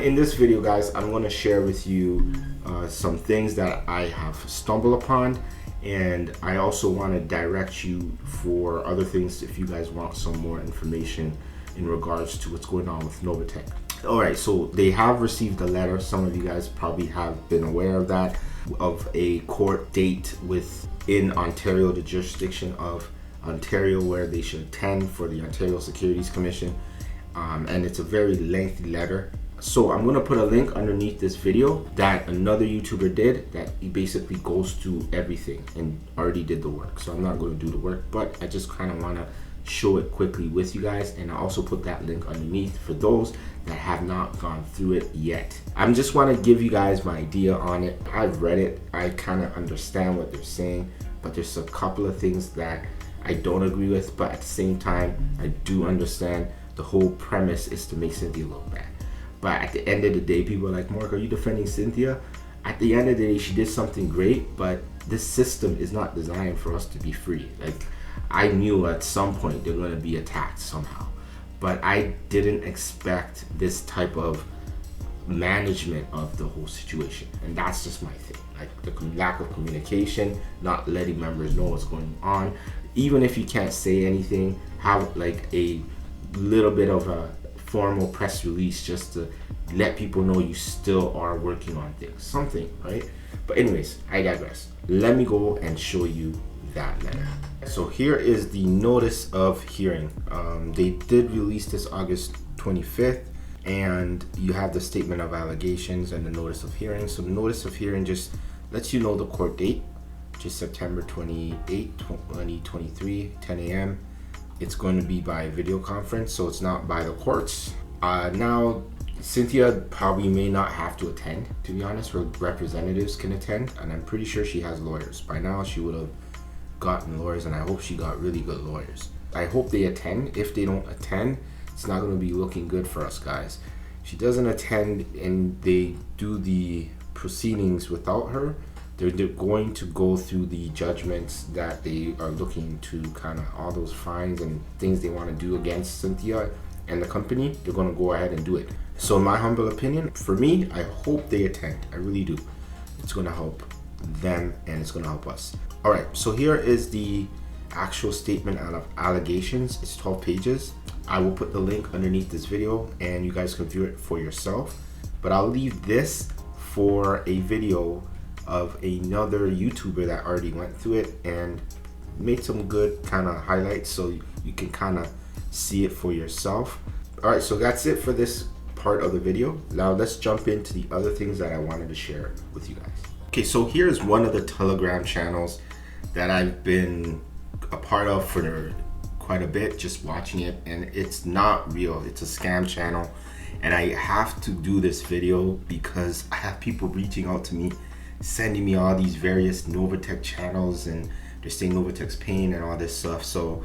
In this video, guys, I'm going to share with you some things that I have stumbled upon, and I also want to direct you for other things if you guys want some more information in regards to what's going on with Novatech. Alright, so they have received a letter. Some of you guys probably have been aware of that, of a court date within Ontario, the jurisdiction of Ontario, where they should attend for the Ontario Securities Commission, and it's a very lengthy letter. So I'm gonna put a link underneath this video that another YouTuber did, that he basically goes through everything and already did the work. So I'm not gonna do the work, but I just kind of wanna show it quickly with you guys, and I also put that link underneath for those that have not gone through it yet. I just want to give you guys my idea on it. I've read it, I kind of understand what they're saying, but there's a couple of things that I don't agree with, but at the same time I do understand the whole premise is to make Cynthia look bad. But at the end of the day, people are like, Mark, are you defending Cynthia? At the end of the day, she did something great, but this system is not designed for us to be free. Like, I knew at some point they're going to be attacked somehow, but I didn't expect this type of management of the whole situation. And that's just my thing. Like, the lack of communication, not letting members know what's going on. Even if you can't say anything, have like a little bit of a formal press release just to let people know you still are working on things, something, right? But anyways, I digress. Let me go and show you that letter. So here is the notice of hearing. They did release this August 25th, and you have the statement of allegations and the notice of hearing. So the notice of hearing just lets you know the court date, which is September 28, 2023, 10 a.m. It's going to be by video conference, so it's not by the courts. Now, Cynthia probably may not have to attend, to be honest. Her representatives can attend, and I'm pretty sure she has lawyers. By now, she would have gotten lawyers, and I hope she got really good lawyers. I hope they attend. If they don't attend, it's not going to be looking good for us, guys. If she doesn't attend and they do the proceedings without her, they're going to go through the judgments that they are looking to, kind of all those fines and things they want to do against Cynthia and the company. They're going to go ahead and do it. So in my humble opinion, for me, I hope they attend. I really do. It's going to help them and it's going to help us. All right, so here is the actual statement out of allegations. It's 12 pages. I will put the link underneath this video and you guys can view it for yourself. But I'll leave this for a video of another YouTuber that already went through it and made some good kind of highlights, so you can kind of see it for yourself. All right, so that's it for this part of the video. Now let's jump into the other things that I wanted to share with you guys. Okay, so here's one of the Telegram channels that I've been a part of for quite a bit, just watching it, and it's not real. It's a scam channel, and I have to do this video because I have people reaching out to me, sending me all these various Novatech channels, and they're saying Novatech's pain and all this stuff. So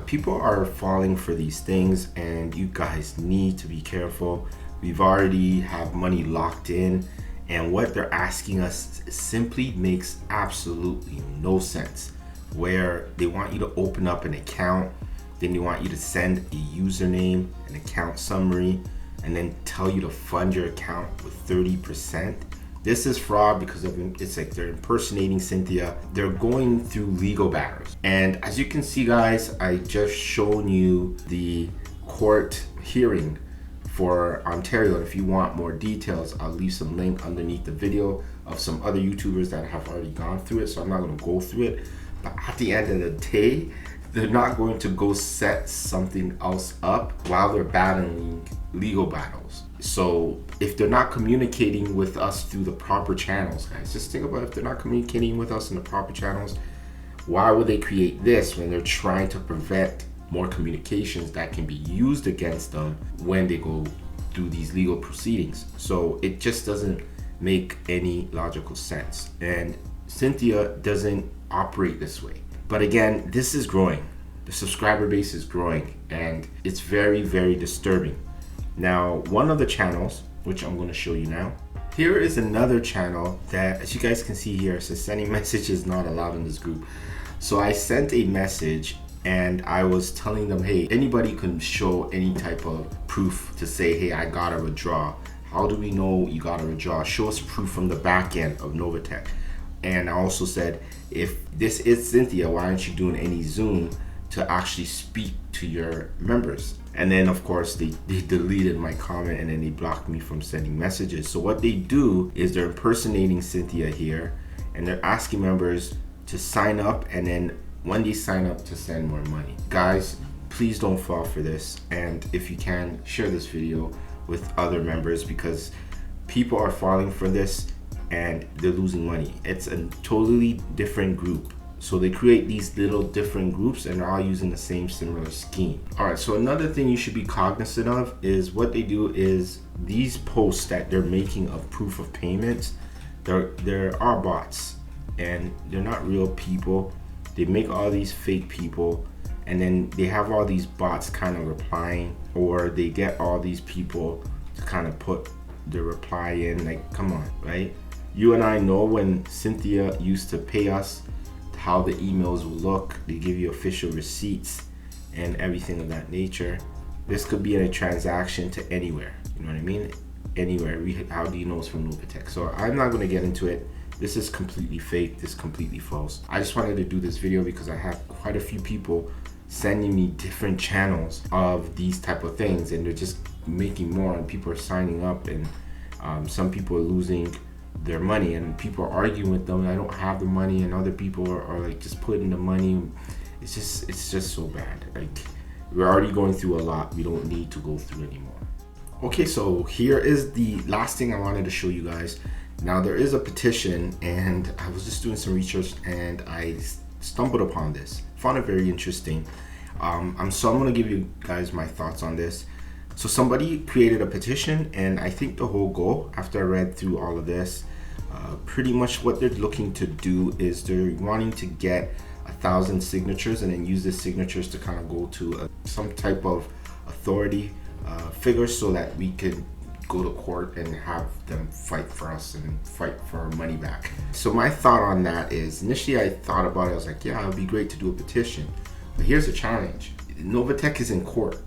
people are falling for these things, and you guys need to be careful. We've already have money locked in, and what they're asking us simply makes absolutely no sense. Where they want you to open up an account, then they want you to send a username, an account summary, and then tell you to fund your account with 30%. This is fraud because it's like they're impersonating Cynthia. They're going through legal battles. And as you can see, guys, I just shown you the court hearing for Ontario. And if you want more details, I'll leave some link underneath the video of some other YouTubers that have already gone through it. So I'm not going to go through it. But at the end of the day, they're not going to go set something else up while they're battling legal battles. So if they're not communicating with us through the proper channels, guys, just think about if they're not communicating with us in the proper channels, why would they create this when they're trying to prevent more communications that can be used against them when they go through these legal proceedings? So it just doesn't make any logical sense. And Cynthia doesn't operate this way. But again, this is growing. The subscriber base is growing, and it's very, very disturbing. Now, one of the channels, which I'm going to show you now, here is another channel that, as you guys can see here, says sending messages not allowed in this group. So I sent a message and I was telling them, hey, anybody can show any type of proof to say, hey, I gotta withdraw How do we know you got a withdrawal? Show us proof from the back end of Novatech. And I also said, if this is Cynthia, why aren't you doing any Zoom to actually speak to your members? And then of course they deleted my comment, and then they blocked me from sending messages. So what they do is they're impersonating Cynthia here, and they're asking members to sign up, and then when they sign up, to send more money. Guys, please don't fall for this. And if you can, share this video with other members, because people are falling for this and they're losing money. It's a totally different group. So they create these little different groups, and they're all using the same similar scheme. All right, so another thing you should be cognizant of is what they do is these posts that they're making of proof of payments, there are bots, and they're not real people. They make all these fake people, and then they have all these bots kind of replying, or they get all these people to kind of put the reply in. Like, come on, right? You and I know when Cynthia used to pay us, how the emails will look. They give you official receipts and everything of that nature. This could be in a transaction to anywhere, you know what I mean? Anywhere. How do you know it's from Novatech? So I'm not going to get into it. This is completely fake. This is completely false. I just wanted to do this video because I have quite a few people sending me different channels of these type of things, and they're just making more, and people are signing up, and some people are losing their money, and people are arguing with them, I don't have the money, and other people are like just putting the money. It's just so bad. Like, we're already going through a lot. We don't need to go through anymore. Okay, so here is the last thing I wanted to show you guys. Now, there is a petition, and I was just doing some research, and I stumbled upon this. Found it very interesting. I'm gonna give you guys my thoughts on this. So somebody created a petition, and I think the whole goal, after I read through all of this, pretty much what they're looking to do is they're wanting to get 1,000 signatures, and then use the signatures to kind of go to some type of authority figure, so that we could go to court and have them fight for us and fight for our money back. So my thought on that is, initially I thought about it, I was like, yeah, it would be great to do a petition. But here's the challenge. Novatech is in court.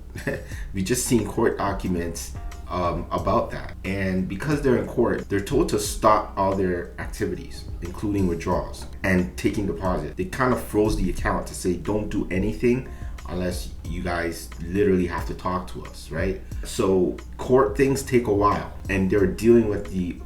We just seen court documents about that. And because they're in court, they're told to stop all their activities, including withdrawals and taking deposit. They kind of froze the account to say, don't do anything unless you guys literally have to talk to us, right? So court things take a while, and they're dealing with the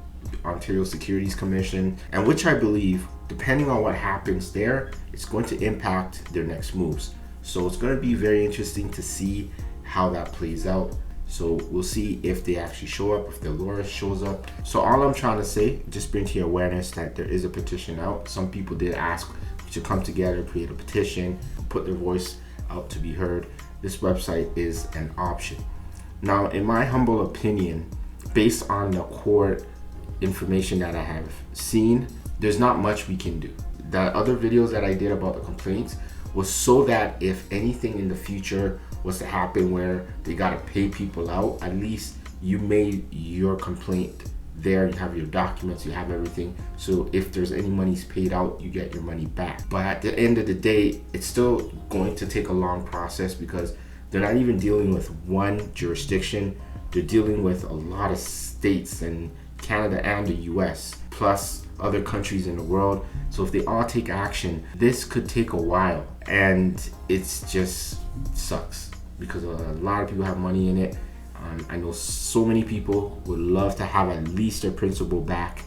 Ontario Securities Commission, and which I believe, depending on what happens there, it's going to impact their next moves. So it's going to be very interesting to see how that plays out. So we'll see if they actually show up, if the lawyer shows up. So all I'm trying to say, just bring to your awareness that there is a petition out. Some people did ask to come together, create a petition, put their voice out to be heard. This website is an option. Now, in my humble opinion, based on the court information that I have seen, there's not much we can do. The other videos that I did about the complaints was so that if anything in the future was to happen where they gotta pay people out, at least you made your complaint there, you have your documents, you have everything. So if there's any monies paid out, you get your money back. But at the end of the day, it's still going to take a long process, because they're not even dealing with one jurisdiction. They're dealing with a lot of states, and Canada and the US, plus other countries in the world. So if they all take action, this could take a while, and it's just sucks because a lot of people have money in it. I know so many people would love to have at least their principal back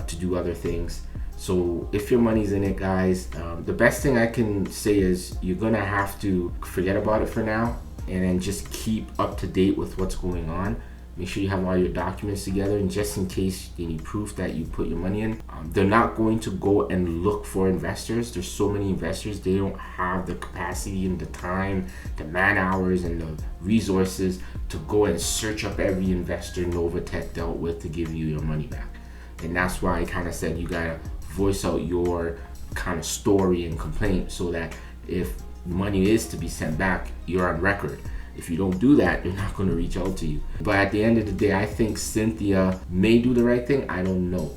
to do other things. So if your money's in it, guys, the best thing I can say is you're gonna have to forget about it for now, and then just keep up to date with what's going on. Make sure you have all your documents together, and just in case they need proof that you put your money in. They're not going to go and look for investors. There's so many investors, they don't have the capacity and the time, the man hours and the resources to go and search up every investor Novatech dealt with to give you your money back. And that's why I kind of said you gotta voice out your kind of story and complaint, so that if money is to be sent back, you're on record. If you don't do that, they're not going to reach out to you. But at the end of the day, I think Cynthia may do the right thing. I don't know.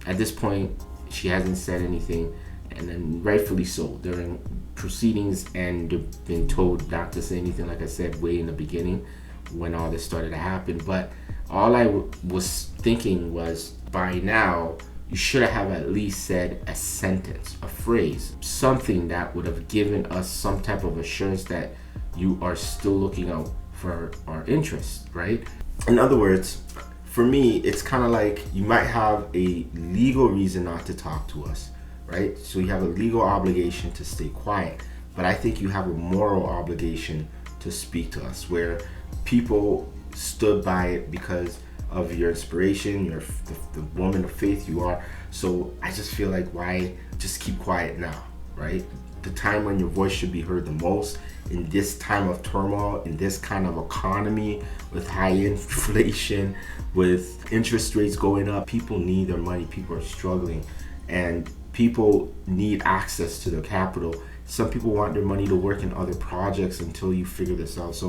At this point, she hasn't said anything, and then rightfully so. They're in proceedings, and they've been told not to say anything, like I said way in the beginning when all this started to happen. But All I was thinking was, by now, you should have at least said a sentence, a phrase, something that would have given us some type of assurance that you are still looking out for our interests, right? In other words, for me, it's kind of like you might have a legal reason not to talk to us, right? So you have a legal obligation to stay quiet, but I think you have a moral obligation to speak to us, where people stood by it because of your inspiration, the woman of faith you are. So I just feel like, why just keep quiet now, right? The time when your voice should be heard the most, in this time of turmoil, in this kind of economy with high inflation, with interest rates going up, people need their money, people are struggling, and people need access to their capital. Some people want their money to work in other projects until you figure this out,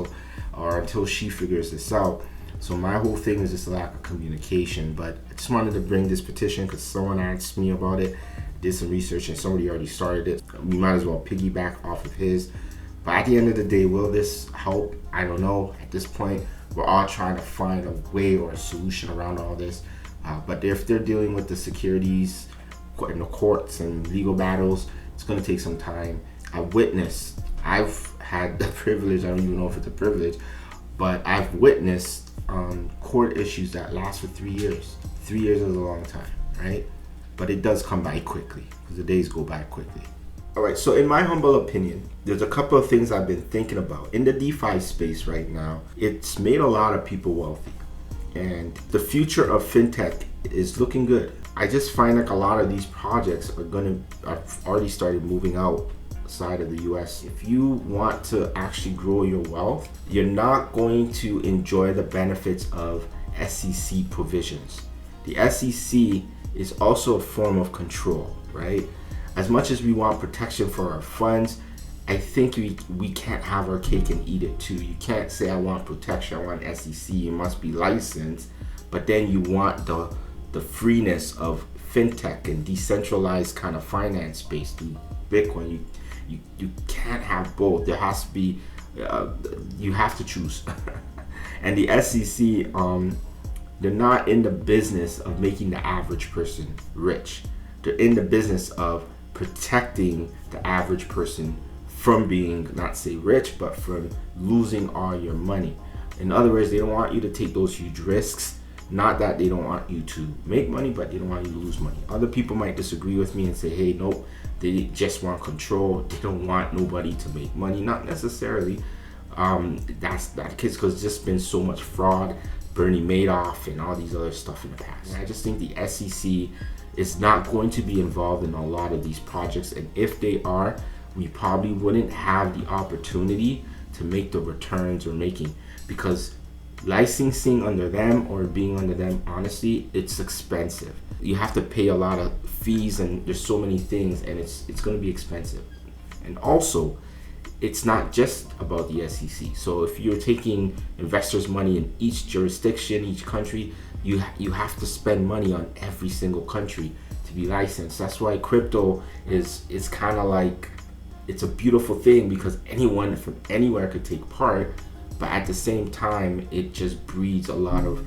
or until she figures this out. So my whole thing is just a lack of communication. But I just wanted to bring this petition because someone asked me about it, did some research, and somebody already started it. We might as well piggyback off of his. But at the end of the day, will this help? I don't know. At this point, we're all trying to find a way or a solution around all this. But if they're dealing with the securities in the courts and legal battles, it's going to take some time. I've had the privilege, I don't even know if it's a privilege, but I've witnessed court issues that last for 3 years. 3 years is a long time, right? But it does come by quickly, because the days go by quickly. All right, so in my humble opinion, there's a couple of things I've been thinking about. In the DeFi space right now, it's made a lot of people wealthy, and the future of fintech is looking good. I just find like a lot of these projects I've already started moving outside of the US. If you want to actually grow your wealth, you're not going to enjoy the benefits of SEC provisions. The SEC is also a form of control, right? As much as we want protection for our funds, I think we can't have our cake and eat it too. You can't say, I want protection, I want SEC, you must be licensed, but then you want the freeness of fintech and decentralized kind of finance space through Bitcoin. You can't have both. There has to be, you have to choose. And the SEC, they're not in the business of making the average person rich. They're in the business of protecting the average person from being, not say rich, but from losing all your money. In other words, they don't want you to take those huge risks. Not that they don't want you to make money, but they don't want you to lose money. Other people might disagree with me and say, hey, nope, they just want control. They don't want nobody to make money. Not necessarily. That's not the case, because there's just been so much fraud, Bernie Madoff and all these other stuff in the past. And I just think the SEC is not going to be involved in a lot of these projects. And if they are, we probably wouldn't have the opportunity to make the returns we're making, because licensing under them or being under them, honestly, it's expensive. You have to pay a lot of fees, and there's so many things, and it's going to be expensive. And also, it's not just about the SEC. So if you're taking investors' money in each jurisdiction, each country, you have to spend money on every single country to be licensed. That's why crypto is kind of like, it's a beautiful thing, because anyone from anywhere could take part, but at the same time, it just breeds a lot of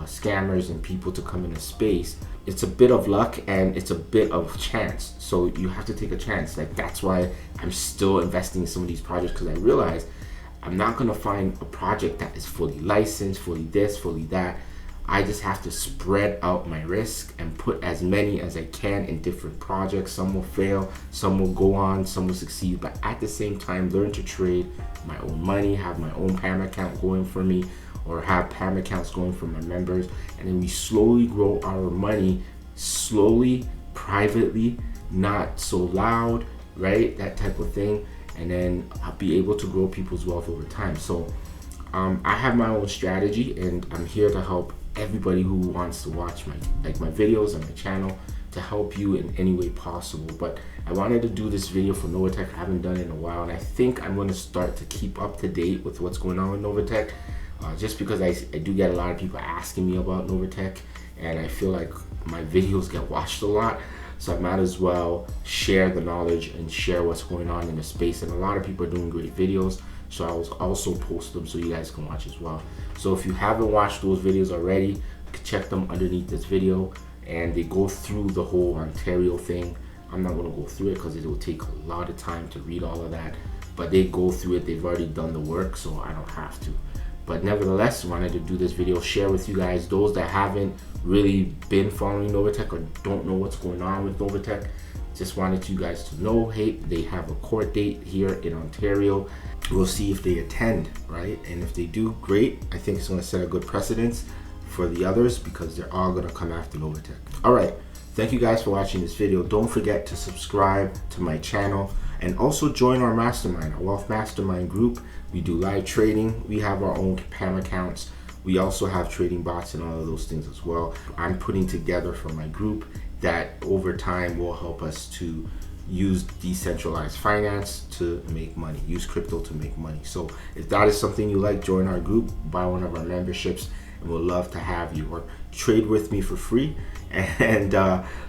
scammers and people to come into space. It's a bit of luck and it's a bit of chance. So you have to take a chance. Like, that's why I'm still investing in some of these projects, because I realize I'm not going to find a project that is fully licensed, fully this, fully that. I just have to spread out my risk and put as many as I can in different projects. Some will fail, some will go on, some will succeed, but at the same time, learn to trade my own money, have my own PAM account going for me, or have PAM accounts going for my members. And then we slowly grow our money, slowly, privately, not so loud, right? That type of thing. And then I'll be able to grow people's wealth over time. So I have my own strategy, and I'm here to help everybody who wants to watch my videos on my channel, to help you in any way possible. But I wanted to do this video for Novatech. I haven't done it in a while, and I think I'm going to start to keep up to date with what's going on with Novatech, just because I do get a lot of people asking me about Novatech, and I feel like my videos get watched a lot, so I might as well share the knowledge and share what's going on in the space. And a lot of people are doing great videos, So I'll also post them so you guys can watch as well. So if you haven't watched those videos already, you can check them underneath this video, and they go through the whole Ontario thing. I'm not going to go through it because it will take a lot of time to read all of that, but they go through it. They've already done the work, so I don't have to. But nevertheless, wanted to do this video, share with you guys, those that haven't really been following Novatech or don't know what's going on with Novatech. Just wanted you guys to know, hey, they have a court date here in Ontario. We'll see if they attend, right? And if they do, great. I think it's going to set a good precedence for the others because they're all going to come after Novatech. All right. Thank you guys for watching this video. Don't forget to subscribe to my channel and also join our mastermind, our wealth mastermind group. We do live trading. We have our own PAM accounts. We also have trading bots and all of those things as well. I'm putting together for my group that over time will help us to use decentralized finance to make money, use crypto to make money. So if that is something you like, join our group, buy one of our memberships, and we'll love to have you, or trade with me for free and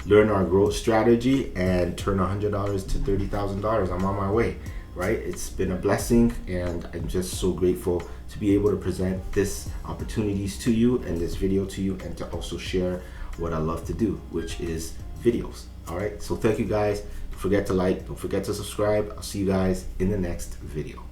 learn our growth strategy and turn $100 to $30,000. I'm on my way, right? It's been a blessing, and I'm just so grateful to be able to present this opportunities to you and this video to you, and to also share what I love to do, which is videos. All right, so thank you guys. Don't forget to like, don't forget to subscribe. I'll see you guys in the next video.